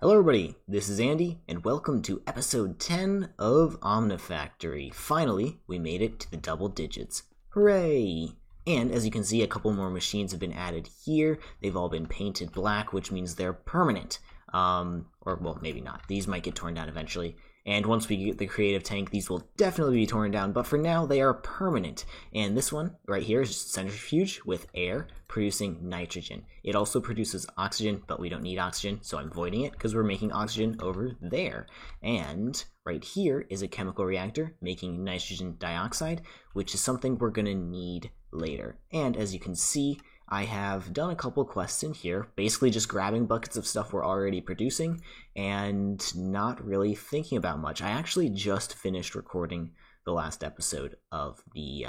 Hello everybody, this is Andy, and welcome to episode 10 of Omnifactory. Finally, we made it to the double digits. Hooray! And as you can see, a couple more machines have been added here. They've all been painted black, which means they're permanent. Or, well, maybe not. These might get torn down eventually. And once we get the creative tank, these will definitely be torn down, but for now, they are permanent. And this one, right here, is centrifuge with air producing nitrogen. It also produces oxygen, but we don't need oxygen, so I'm voiding it because we're making oxygen over there. And right here is a chemical reactor making nitrogen dioxide, which is something we're going to need later. And as you can see, I have done a couple quests in here, basically just grabbing buckets of stuff we're already producing and not really thinking about much. I actually just finished recording the last episode of the,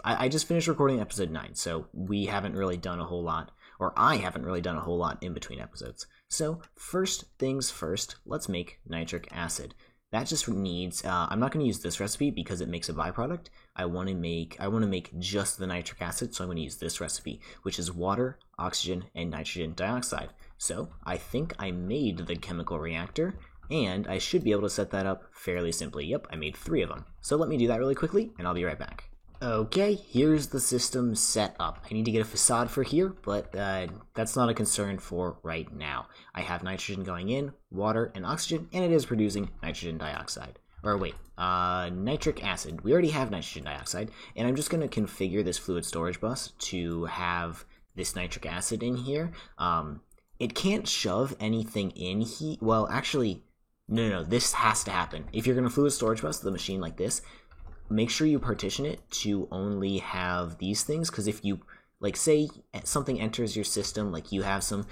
I just finished recording episode 9, so we haven't really done a whole lot, or I haven't really done a whole lot in between episodes. So first things first, let's make nitric acid. That just needs, I'm not going to use this recipe because it makes a byproduct. I want to make just the nitric acid, so I'm going to use this recipe, which is water, oxygen, and nitrogen dioxide. So I think I made the chemical reactor, and I should be able to set that up fairly simply. Yep, I made 3 of them. So let me do that really quickly, and I'll be right back. Okay, here's the system set up. I need to get a facade for here, but that's not a concern for right now. I have nitrogen going in, water, and oxygen, and it is producing nitrogen dioxide. Or wait, nitric acid. We already have nitrogen dioxide, and I'm just going to configure this fluid storage bus to have this nitric acid in here. It can't shove anything in here. Well, actually, no, this has to happen. If you're going to fluid storage bus the machine like this, make sure you partition it to only have these things, because if you, like, say something enters your system, like you have some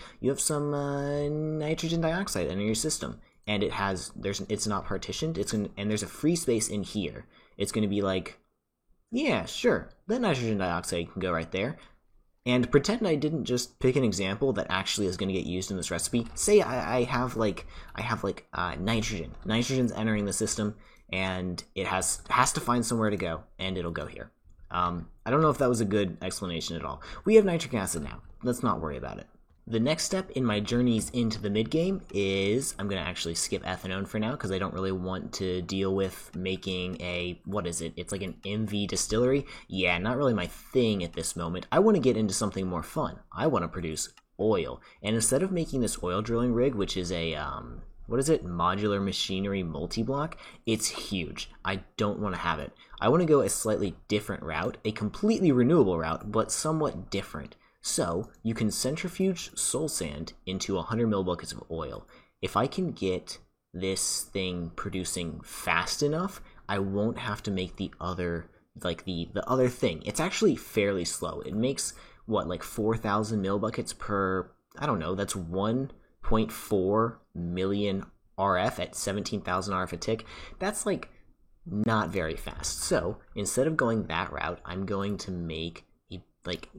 nitrogen dioxide in your system, and it's not partitioned, and there's a free space in here, it's going to be like, yeah, sure, that nitrogen dioxide can go right there. And pretend I didn't just pick an example that actually is going to get used in this recipe. Say I have nitrogen. Nitrogen's entering the system, and it has to find somewhere to go, and it'll go here. I don't know if that was a good explanation at all. We have nitric acid now. Let's not worry about it. The next step in my journeys into the mid-game is, I'm going to actually skip ethanone for now, because I don't really want to deal with making a, what is it? It's like an MV distillery. Yeah, not really my thing at this moment. I want to get into something more fun. I want to produce oil. And instead of making this oil drilling rig, which is a, what is it? Modular machinery multi-block. It's huge. I don't want to have it. I want to go a slightly different route, a completely renewable route, but somewhat different. So you can centrifuge soul sand into 100 millibuckets of oil. If I can get this thing producing fast enough, I won't have to make the other, like the other thing. It's actually fairly slow. It makes, what, like 4,000 millibuckets per, I don't know, that's 1.4 million RF at 17,000 RF a tick. That's like not very fast. So instead of going that route, I'm going to make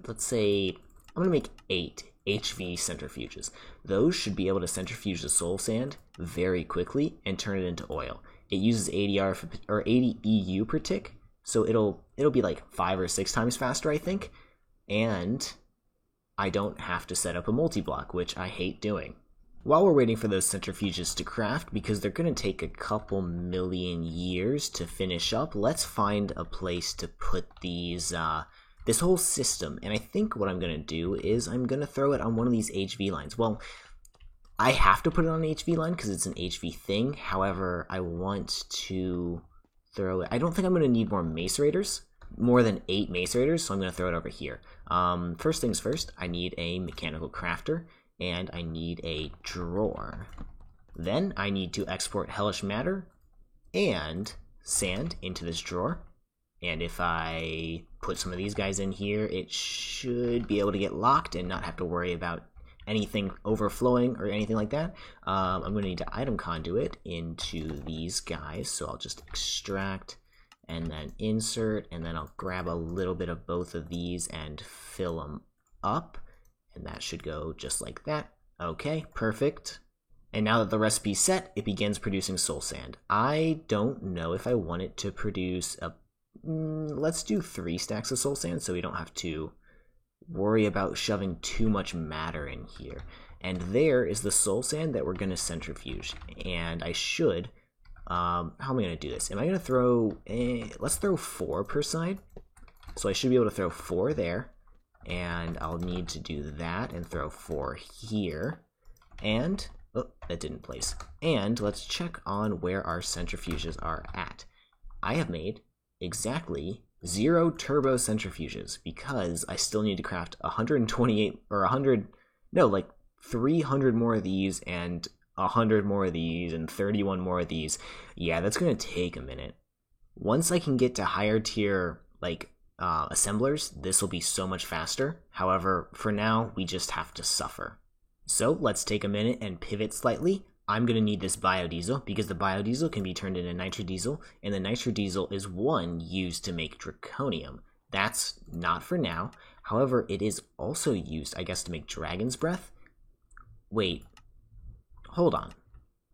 let's say I'm going to make 8 HV centrifuges. Those should be able to centrifuge the soul sand very quickly and turn it into oil. It uses 80 RF or 80 EU per tick, so it'll be like 5 or 6 times faster, I think. And I don't have to set up a multi-block, which I hate doing. While we're waiting for those centrifuges to craft, because they're going to take a couple million years to finish up, let's find a place to put these, this whole system. And I think what I'm going to do is I'm going to throw it on one of these HV lines. Well, I have to put it on an HV line because it's an HV thing. However, I want to throw it. I don't think I'm going to need more macerators, more than 8 macerators, so I'm going to throw it over here. First things first, I need a mechanical crafter, and I need a drawer. Then I need to export hellish matter and sand into this drawer. And if I put some of these guys in here, it should be able to get locked and not have to worry about anything overflowing or anything like that. I'm going to need to item conduit into these guys, so I'll just extract and then insert, and then I'll grab a little bit of both of these and fill them up. And that should go just like that. Okay, perfect. And now that the recipe's set, it begins producing soul sand. I don't know if I want it to produce a... let's do 3 stacks of soul sand so we don't have to worry about shoving too much matter in here. And there is the soul sand that we're going to centrifuge. And I should, how am I going to do this? Am I going to throw, let's throw 4 per side. So I should be able to throw 4 there. And I'll need to do that and throw 4 here. And, oh, that didn't place. And let's check on where our centrifuges are at. I have made exactly 0 turbo centrifuges because I still need to craft 128 or 100, no, like 300 more of these and 100 more of these and 31 more of these. Yeah, that's going to take a minute. Once I can get to higher tier, like, assemblers, this will be so much faster. However, for now, we just have to suffer. So let's take a minute and pivot slightly. I'm going to need this biodiesel because the biodiesel can be turned into nitrodiesel, and the nitrodiesel is one used to make draconium. That's not for now. However, it is also used, I guess, to make dragon's breath. Wait, hold on.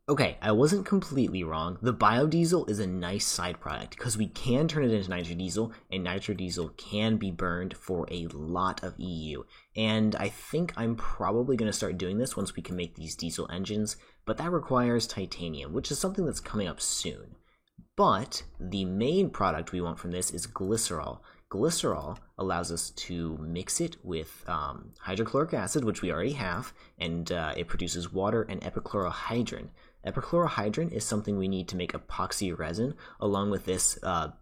Okay, I wasn't completely wrong. The biodiesel is a nice side product because we can turn it into nitrodiesel, and nitrodiesel can be burned for a lot of EU. And I think I'm probably going to start doing this once we can make these diesel engines, but that requires titanium, which is something that's coming up soon. But the main product we want from this is glycerol. Glycerol allows us to mix it with hydrochloric acid, which we already have, and it produces water and epichlorohydrin. Epichlorohydrin is something we need to make epoxy resin, along with this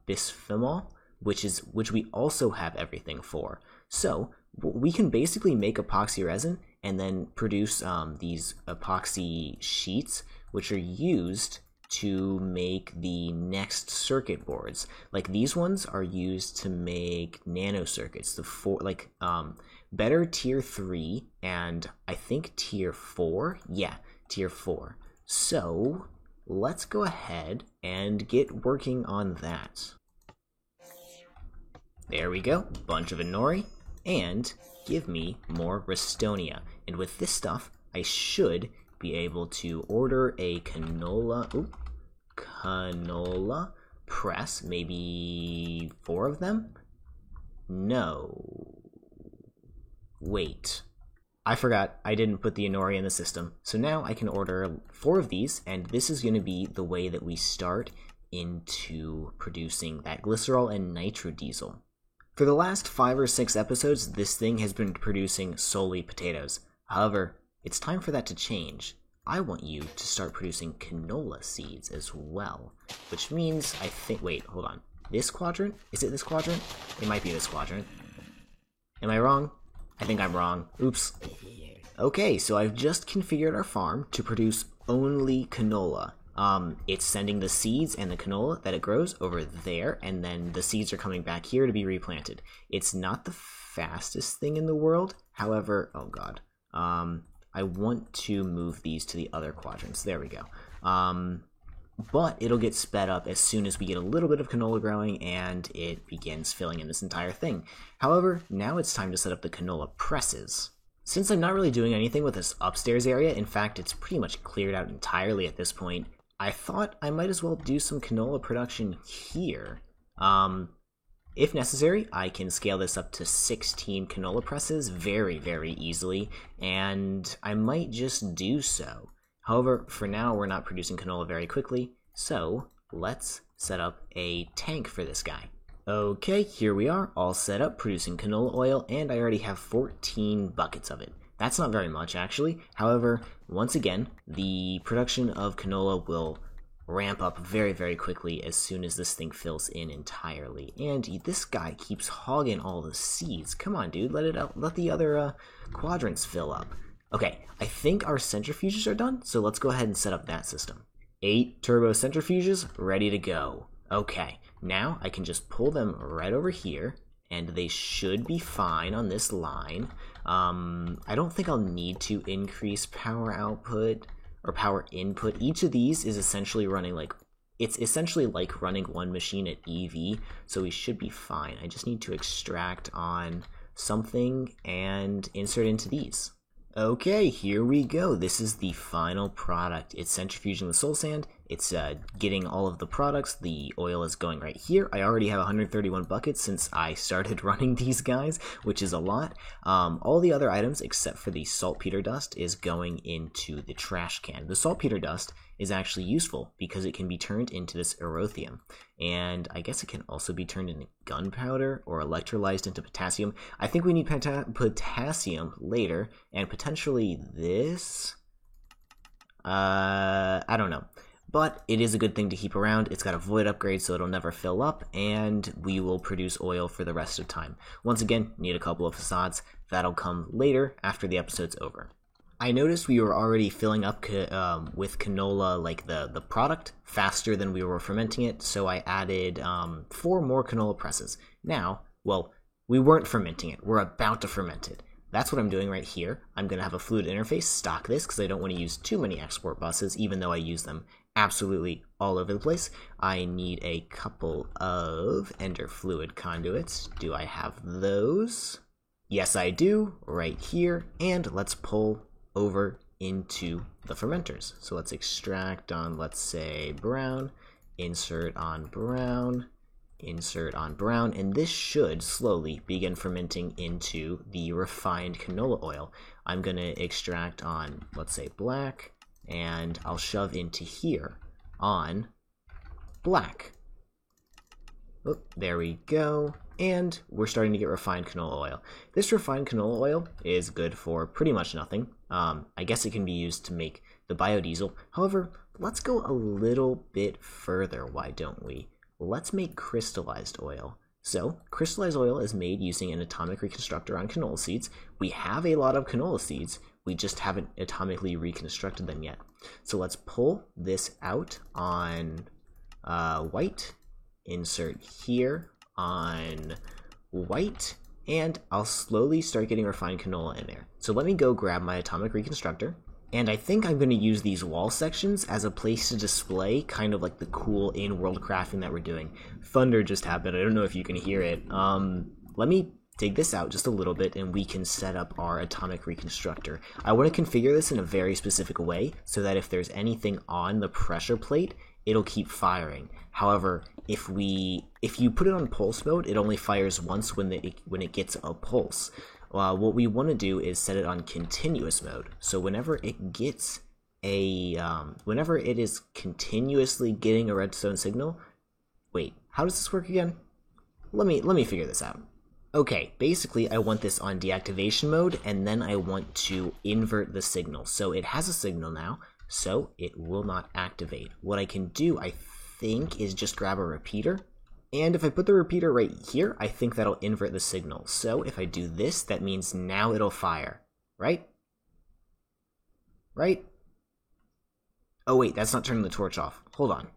bisphimol, which we also have everything for. So we can basically make epoxy resin and then produce these epoxy sheets, which are used to make the next circuit boards. Like these ones are used to make nanocircuits, better tier 3 and I think tier 4. Yeah, tier 4. So let's go ahead and get working on that. There we go, bunch of Inori, and give me more Restonia. And with this stuff, I should be able to order a canola press, maybe 4 of them? No. Wait. I forgot, I didn't put the Inori in the system. So now I can order 4 of these, and this is going to be the way that we start into producing that glycerol and nitrodiesel. For the last 5 or 6 episodes, this thing has been producing solely potatoes. However, it's time for that to change. I want you to start producing canola seeds as well, which means I think, wait, hold on. This quadrant? Is it this quadrant? It might be this quadrant. Am I wrong? I think I'm wrong. Oops. Okay, so I've just configured our farm to produce only canola. It's sending the seeds and the canola that it grows over there, and then the seeds are coming back here to be replanted. It's not the fastest thing in the world, however, oh god. I want to move these to the other quadrants. There we go. But it'll get sped up as soon as we get a little bit of canola growing and it begins filling in this entire thing. However, now it's time to set up the canola presses. Since I'm not really doing anything with this upstairs area, in fact it's pretty much cleared out entirely at this point, I thought I might as well do some canola production here. If necessary, I can scale this up to 16 canola presses very, very easily, and I might just do so. However, for now, we're not producing canola very quickly, so let's set up a tank for this guy. Okay, here we are, all set up, producing canola oil, and I already have 14 buckets of it. That's not very much, actually. However, once again, the production of canola will ramp up very, very quickly as soon as this thing fills in entirely. And this guy keeps hogging all the seeds. Come on, dude, let it out. Let the other quadrants fill up. Okay, I think our centrifuges are done, so let's go ahead and set up that system. 8 turbo centrifuges ready to go. Okay, now I can just pull them right over here, and they should be fine on this line. I don't think I'll need to increase power output or power input. Each of these is essentially running it's essentially like running one machine at EV, so we should be fine. I just need to extract on something and insert into these. Okay, here we go. This is the final product. It's centrifuging the soul sand, It's getting all of the products. The oil is going right here. I already have 131 buckets since I started running these guys, which is a lot. All the other items, except for the saltpeter dust, is going into the trash can. The saltpeter dust is actually useful because it can be turned into this erythium, and I guess it can also be turned into gunpowder or electrolyzed into potassium. I think we need potassium later, and potentially this. I don't know. But it is a good thing to keep around. It's got a void upgrade, so it'll never fill up, and we will produce oil for the rest of time. Once again, need a couple of facades. That'll come later after the episode's over. I noticed we were already filling up with canola, like the product, faster than we were fermenting it, so I added 4 more canola presses. Now, well, we weren't fermenting it. We're about to ferment it. That's what I'm doing right here. I'm going to have a fluid interface stock this because I don't want to use too many export buses, even though I use them absolutely all over the place. I need a couple of ender fluid conduits. Do I have those? Yes, I do, right here. And let's pull over into the fermenters. So let's extract on, let's say, brown, insert on brown, insert on brown, and this should slowly begin fermenting into the refined canola oil. I'm going to extract on, let's say, black, and I'll shove into here on black. Oh, there we go, and we're starting to get refined canola oil. This refined canola oil is good for pretty much nothing. I guess it can be used to make the biodiesel. However, let's go a little bit further, why don't we? Let's make crystallized oil. So, crystallized oil is made using an atomic reconstructor on canola seeds. We have a lot of canola seeds, we just haven't atomically reconstructed them yet. So let's pull this out on white, insert here on white, and I'll slowly start getting refined canola in there. So let me go grab my atomic reconstructor. And I think I'm going to use these wall sections as a place to display kind of like the cool in-world crafting that we're doing. Thunder just happened. I don't know if you can hear it. Let me dig this out just a little bit and we can set up our atomic reconstructor. I want to configure this in a very specific way so that if there's anything on the pressure plate, it'll keep firing. However, if you put it on pulse mode, it only fires once when it gets a pulse. What we want to do is set it on continuous mode. So whenever it gets whenever it is continuously getting a redstone signal, wait, how does this work again? Let me figure this out. Okay, basically I want this on deactivation mode, and then I want to invert the signal. So it has a signal now, so it will not activate. What I can do, I think, is just grab a repeater. And if I put the repeater right here, I think that'll invert the signal. So if I do this, that means now it'll fire, right? Right? Oh wait, that's not turning the torch off. Hold on.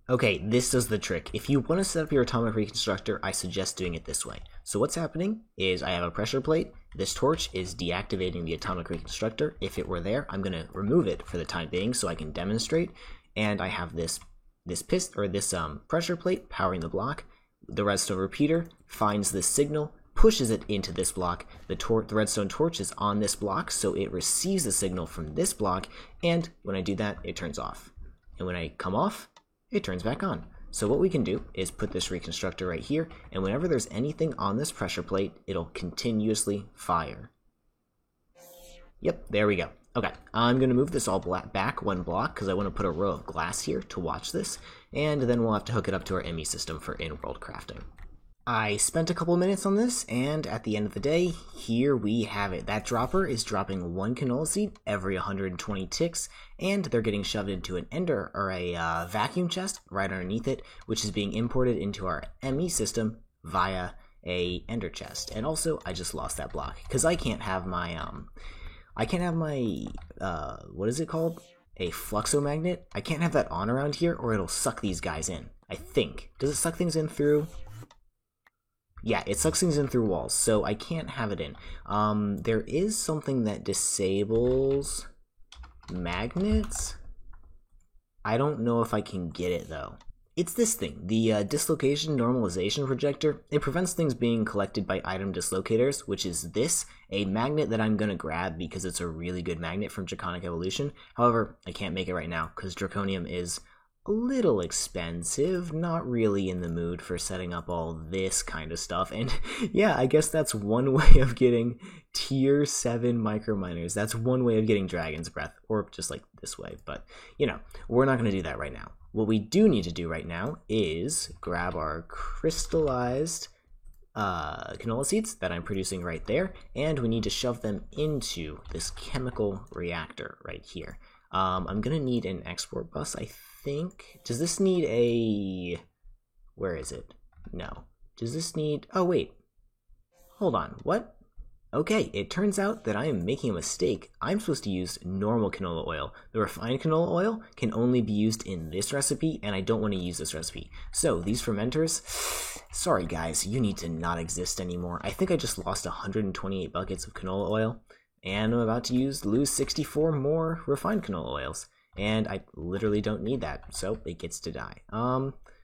Okay, this does the trick. If you want to set up your atomic reconstructor, I suggest doing it this way. So what's happening is I have a pressure plate. This torch is deactivating the atomic reconstructor. If it were there, I'm going to remove it for the time being so I can demonstrate. And I have this pressure plate powering the block. The redstone repeater finds this signal, pushes it into this block. The redstone torch is on this block, so it receives the signal from this block, and when I do that, it turns off. And when I come off, it turns back on. So what we can do is put this reconstructor right here, and whenever there's anything on this pressure plate, it'll continuously fire. Yep, there we go. Okay, I'm going to move this all back 1 block because I want to put a row of glass here to watch this, and then we'll have to hook it up to our ME system for in-world crafting. I spent a couple minutes on this, and at the end of the day, here we have it. That dropper is dropping 1 canola seed every 120 ticks, and they're getting shoved into an ender or a vacuum chest right underneath it, which is being imported into our ME system via a ender chest. And also, I just lost that block because I can't have my what is it called? A fluxomagnet? I can't have that on around here or it'll suck these guys in, I think. Does it suck things in through? Yeah, it sucks things in through walls, so I can't have it in. There is something that disables magnets. I don't know if I can get it though. It's this thing, the dislocation normalization projector. It prevents things being collected by item dislocators, which is this, a magnet that I'm going to grab because it's a really good magnet from Draconic Evolution. However, I can't make it right now because Draconium is a little expensive, not really in the mood for setting up all this kind of stuff. And yeah, I guess that's one way of getting tier 7 microminers. That's one way of getting Dragon's Breath, or just like this way. But, you know, we're not going to do that right now. What we do need to do right now is grab our crystallized canola seeds that I'm producing right there, and we need to shove them into this chemical reactor right here. I'm gonna need an export bus, I think. Does this need a... where is it? No. Does this need... oh, wait. Hold on, what? Okay, it turns out that I am making a mistake. I'm supposed to use normal canola oil. The refined canola oil can only be used in this recipe, and I don't want to use this recipe. So, these fermenters... sorry guys, you need to not exist anymore. I think I just lost 128 buckets of canola oil, and I'm about to lose 64 more refined canola oils. And I literally don't need that, so it gets to die.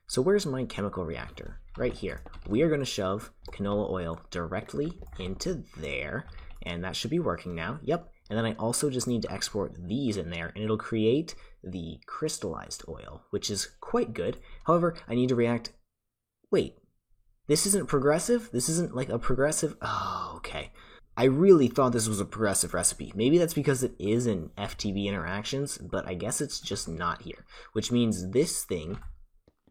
So where's my chemical reactor? Right here. We are going to shove canola oil directly into there, and that should be working now. Yep. And then I also just need to export these in there, and it'll create the crystallized oil, which is quite good. However, I need to react... wait. This isn't progressive? This isn't like a progressive... oh, okay. I really thought this was a progressive recipe. Maybe that's because it is in FTB interactions, but I guess it's just not here. Which means this thing...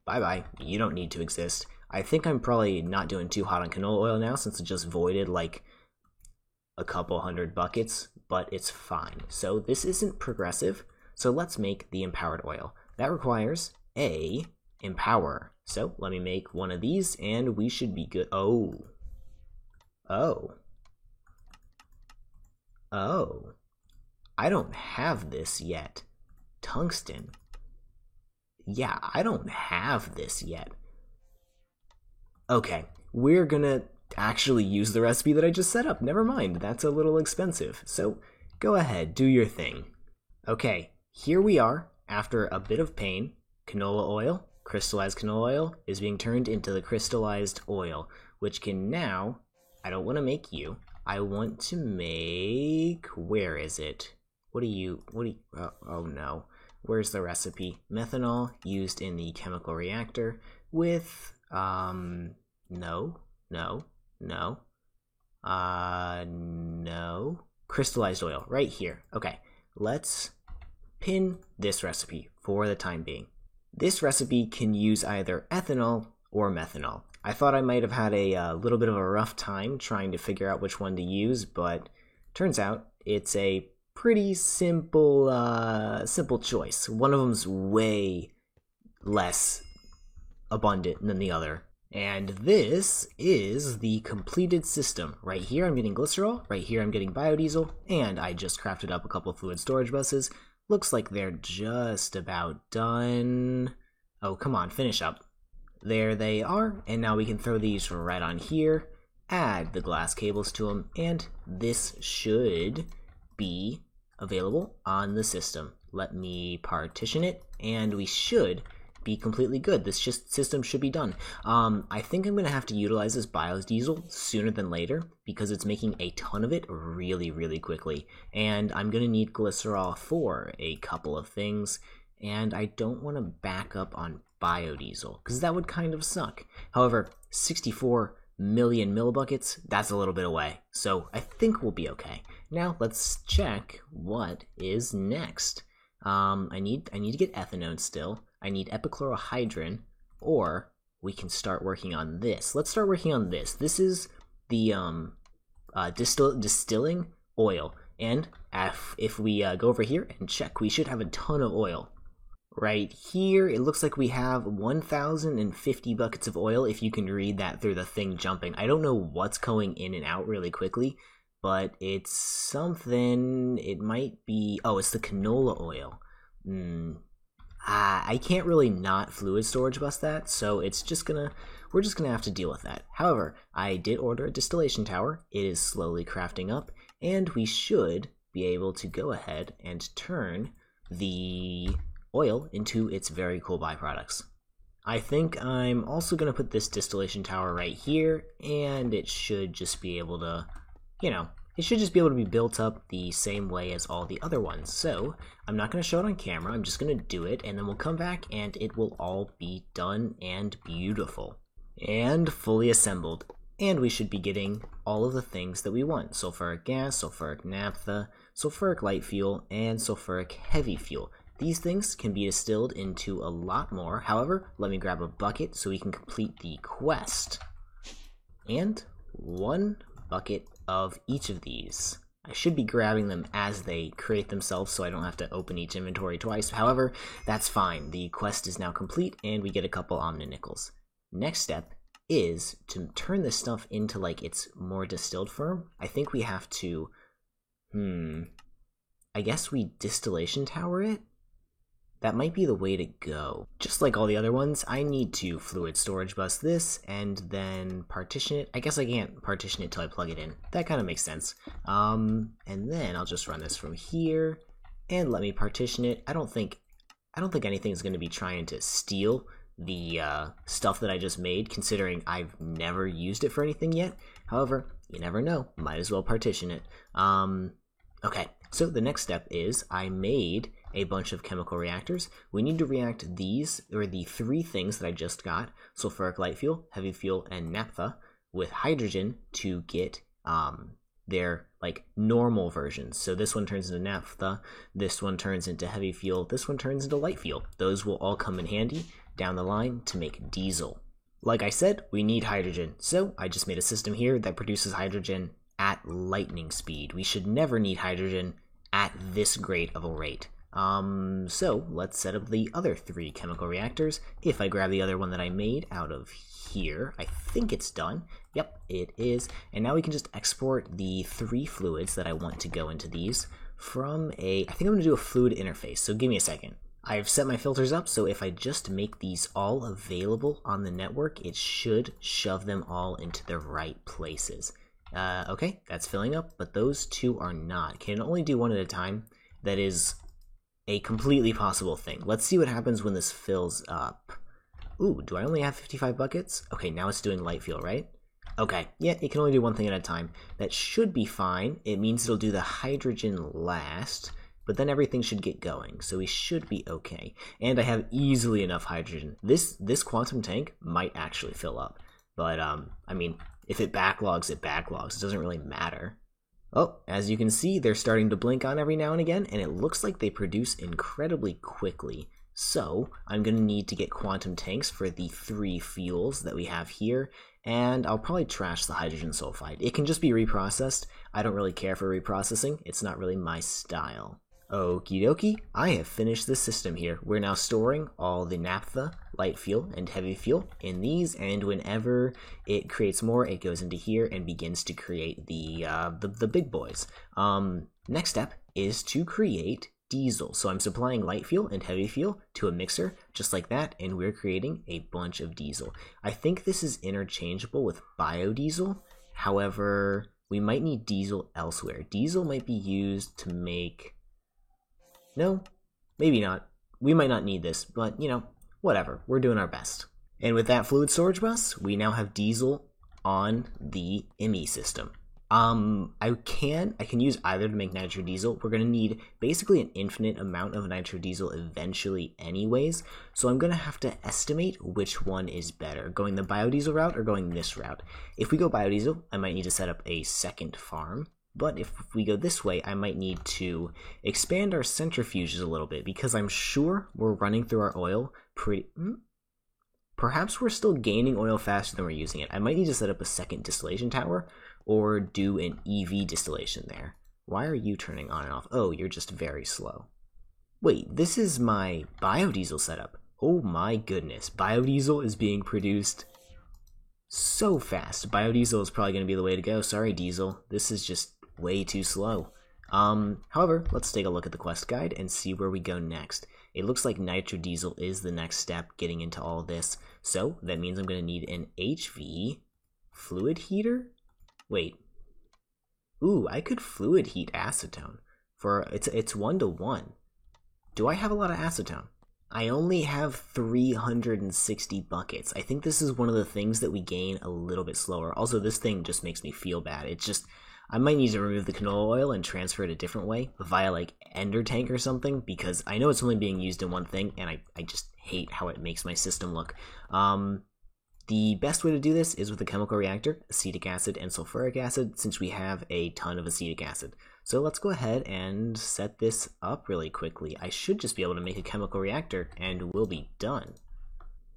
bye-bye, you don't need to exist. I think I'm probably not doing too hot on canola oil now since it just voided like a couple hundred buckets, but it's fine. So this isn't progressive, so let's make the empowered oil. That requires a empower. So let me make one of these and we should be good. Oh. I don't have this yet. Tungsten. Yeah, I don't have this yet. Okay, we're gonna actually use the recipe that I just set up. Never mind, that's a little expensive. So go ahead, do your thing. Okay, here we are. After a bit of pain, canola oil, crystallized canola oil, is being turned into the crystallized oil, which can now... I don't want to make you. I want to make... where is it? What do you... oh no. Where's the recipe? Methanol used in the chemical reactor with, no. Crystallized oil, right here. Okay, let's pin this recipe for the time being. This recipe can use either ethanol or methanol. I thought I might have had a little bit of a rough time trying to figure out which one to use, but turns out it's a pretty simple choice. One of them's way less abundant than the other. And this is the completed system. Right here I'm getting glycerol, right here I'm getting biodiesel, and I just crafted up a couple fluid storage buses. Looks like they're just about done. Oh, come on, finish up. There they are, and now we can throw these right on here, add the glass cables to them, and this should be available on the system. Let me partition it, and we should be completely good. This system should be done. I think I'm going to have to utilize this biodiesel sooner than later because it's making a ton of it really, really quickly. And I'm going to need glycerol for a couple of things, and I don't want to back up on biodiesel because that would kind of suck. However, 64 million millibuckets, that's a little bit away, so I think we'll be okay. Now let's check what is next. I need to get ethanone still. I need epichlorohydrin, or we can start working on this. Let's start working on this. This is the distilling oil, and if we go over here and check, we should have a ton of oil. Right here, it looks like we have 1,050 buckets of oil, if you can read that through the thing jumping. I don't know what's going in and out really quickly, but it's something. It might be... oh, it's the canola oil. I can't really not fluid storage bus that, so we're just gonna have to deal with that. However, I did order a distillation tower. It is slowly crafting up, and we should be able to go ahead and turn the oil into its very cool byproducts. I think I'm also going to put this distillation tower right here, and it should just be able to, you know, it should just be able to be built up the same way as all the other ones. So I'm not going to show it on camera, I'm just going to do it, and then we'll come back and it will all be done and beautiful. And fully assembled. And we should be getting all of the things that we want. Sulfuric gas, sulfuric naphtha, sulfuric light fuel, and sulfuric heavy fuel. These things can be distilled into a lot more. However, let me grab a bucket so we can complete the quest. And 1 bucket of each of these. I should be grabbing them as they create themselves so I don't have to open each inventory twice. However, that's fine. The quest is now complete and we get a couple Omni-Nickels. Next step is to turn this stuff into like its more distilled form. I think we have to, I guess we distillation tower it? That might be the way to go. Just like all the other ones, I need to fluid storage bus this and then partition it. I guess I can't partition it till I plug it in. That kind of makes sense. And then I'll just run this from here and let me partition it. I don't think anything's going to be trying to steal the stuff that I just made, considering I've never used it for anything yet. However, you never know. Might as well partition it. Okay, so the next step is I made a bunch of chemical reactors. We need to react these, or the 3 things that I just got, sulfuric light fuel, heavy fuel, and naphtha, with hydrogen to get their like normal versions. So this one turns into naphtha, this one turns into heavy fuel, this one turns into light fuel. Those will all come in handy down the line to make diesel. Like I said, we need hydrogen, so I just made a system here that produces hydrogen at lightning speed. We should never need hydrogen at this great of a rate. So let's set up the other 3 chemical reactors. If I grab the other one that I made out of here, I think it's done. Yep, it is. And now we can just export the 3 fluids that I want to go into these from I think I'm going to do a fluid interface, so give me a second. I've set my filters up, so if I just make these all available on the network, it should shove them all into the right places. Okay, that's filling up, but those 2 are not. Can only do 1 at a time. That is a completely possible thing. Let's see what happens when this fills up. Ooh, do I only have 55 buckets? Okay, now it's doing light fuel, right? Okay, yeah, it can only do 1 thing at a time. That should be fine. It means it'll do the hydrogen last, but then everything should get going, so we should be okay. And I have easily enough hydrogen. This quantum tank might actually fill up, but I mean, if it backlogs, it backlogs. It doesn't really matter. Oh, as you can see, they're starting to blink on every now and again, and it looks like they produce incredibly quickly. So I'm going to need to get quantum tanks for the 3 fuels that we have here, and I'll probably trash the hydrogen sulfide. It can just be reprocessed. I don't really care for reprocessing. It's not really my style. Okie dokie, I have finished this system here. We're now storing all the naphtha, light fuel, and heavy fuel in these, and whenever it creates more, it goes into here and begins to create the big boys. Next step is to create diesel. So I'm supplying light fuel and heavy fuel to a mixer, just like that, and we're creating a bunch of diesel. I think this is interchangeable with biodiesel. However, we might need diesel elsewhere. Diesel might be used to make... No, maybe not. We might not need this, but, you know, whatever. We're doing our best. And with that fluid storage bus, we now have diesel on the IMI system. I can use either to make nitro diesel. We're going to need basically an infinite amount of nitro diesel eventually anyways, so I'm going to have to estimate which one is better, going the biodiesel route or going this route. If we go biodiesel, I might need to set up a second farm. But if we go this way, I might need to expand our centrifuges a little bit, because I'm sure we're running through our oil pretty... Perhaps we're still gaining oil faster than we're using it. I might need to set up a second distillation tower, or do an EV distillation there. Why are you turning on and off? Oh, you're just very slow. Wait, this is my biodiesel setup. Oh my goodness, biodiesel is being produced so fast. Biodiesel is probably going to be the way to go. Sorry, diesel. This is just way too slow. However, let's take a look at the quest guide and see where we go next. It looks like nitro diesel is the next step getting into all this. So that means I'm going to need an HV fluid heater. Wait. Ooh, I could fluid heat acetone. It's 1-to-1. Do I have a lot of acetone? I only have 360 buckets. I think this is one of the things that we gain a little bit slower. Also, this thing just makes me feel bad. It's just, I might need to remove the canola oil and transfer it a different way via like Ender Tank or something, because I know it's only being used in one thing, and I just hate how it makes my system look. The best way to do this is with a chemical reactor, acetic acid and sulfuric acid, since we have a ton of acetic acid. So let's go ahead and set this up really quickly. I should just be able to make a chemical reactor and we'll be done.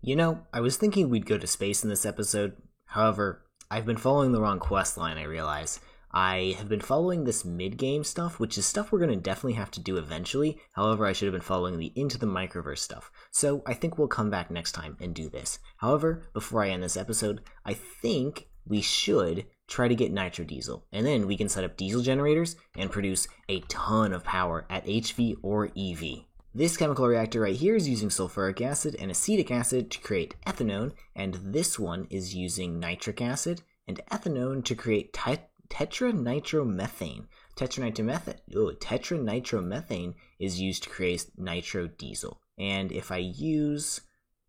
You know, I was thinking we'd go to space in this episode. However, I've been following the wrong quest line, I realize. I have been following this mid-game stuff, which is stuff we're going to definitely have to do eventually. However, I should have been following the Into the Microverse stuff. So I think we'll come back next time and do this. However, before I end this episode, I think we should try to get nitrodiesel, and then we can set up diesel generators and produce a ton of power at HV or EV. This chemical reactor right here is using sulfuric acid and acetic acid to create ethanone, and this one is using nitric acid and ethanone to create tetranitromethane. Tetranitromethane is used to create nitrodiesel. And if I use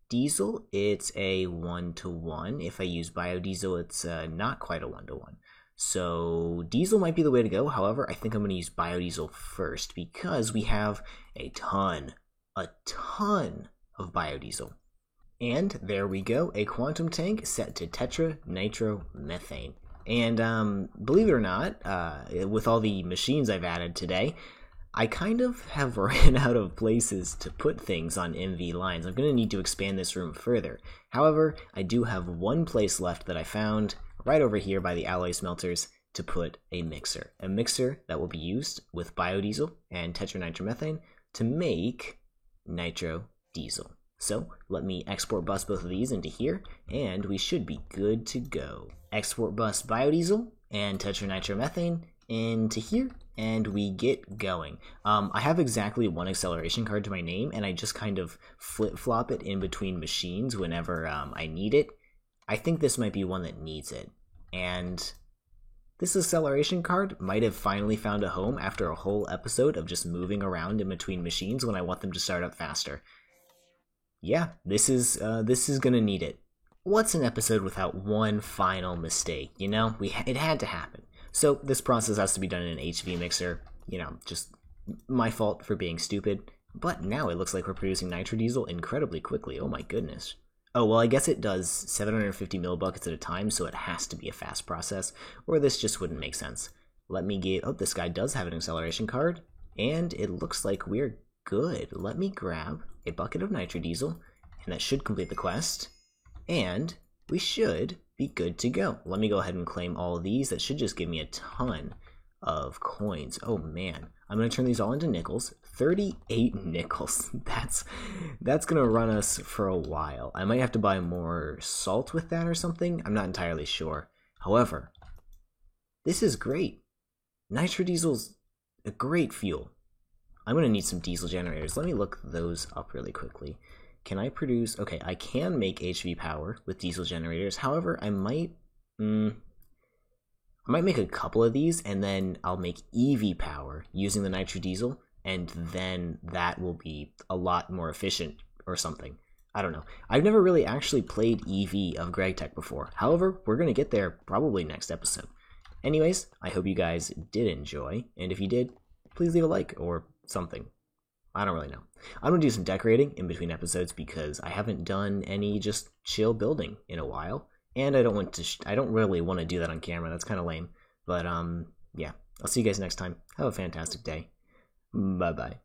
diesel, it's a 1-to-1. If I use biodiesel, it's not quite a 1-to-1. So diesel might be the way to go. However, I think I'm going to use biodiesel first because we have a ton of biodiesel. And there we go, a quantum tank set to tetranitromethane. And believe it or not, with all the machines I've added today, I kind of have ran out of places to put things on MV lines. I'm going to need to expand this room further. However, I do have one place left that I found right over here by the alloy smelters to put a mixer that will be used with biodiesel and tetranitromethane to make nitrodiesel. So let me export bus both of these into here, and we should be good to go. Export bus biodiesel and tetranitromethane into here, and we get going. I have exactly one acceleration card to my name, and I just kind of flip-flop it in between machines whenever I need it. I think this might be one that needs it, and this acceleration card might have finally found a home after a whole episode of just moving around in between machines when I want them to start up faster. Yeah, this is gonna need it. What's an episode without one final mistake? You know, it had to happen. So this process has to be done in an HV mixer. You know, just my fault for being stupid. But now it looks like we're producing nitrodiesel incredibly quickly. Oh my goodness. Oh, well, I guess it does 750 millibuckets at a time, so it has to be a fast process, or this just wouldn't make sense. Let me get... Oh, this guy does have an acceleration card, and it looks like we're good. Let me grab a bucket of nitrodiesel, and that should complete the quest, and we should be good to go. Let me go ahead and claim all of these. That should just give me a ton of coins. Oh man, I'm going to turn these all into nickels. 38 nickels. That's going to run us for a while. I might have to buy more salt with that or something. I'm not entirely sure. However, this is great. Nitrodiesel's a great fuel. I'm going to need some diesel generators. Let me look those up really quickly. Can I produce... Okay, I can make HV power with diesel generators. However, I might make a couple of these, and then I'll make EV power using the nitrodiesel, and then that will be a lot more efficient or something. I don't know. I've never really actually played EV of GregTech before. However, we're going to get there probably next episode. Anyways, I hope you guys did enjoy, and if you did, please leave a like or something. I don't really know. I'm going to do some decorating in between episodes because I haven't done any just chill building in a while, and I don't really want to do that on camera. That's kind of lame. But yeah, I'll see you guys next time. Have a fantastic day. Bye-bye.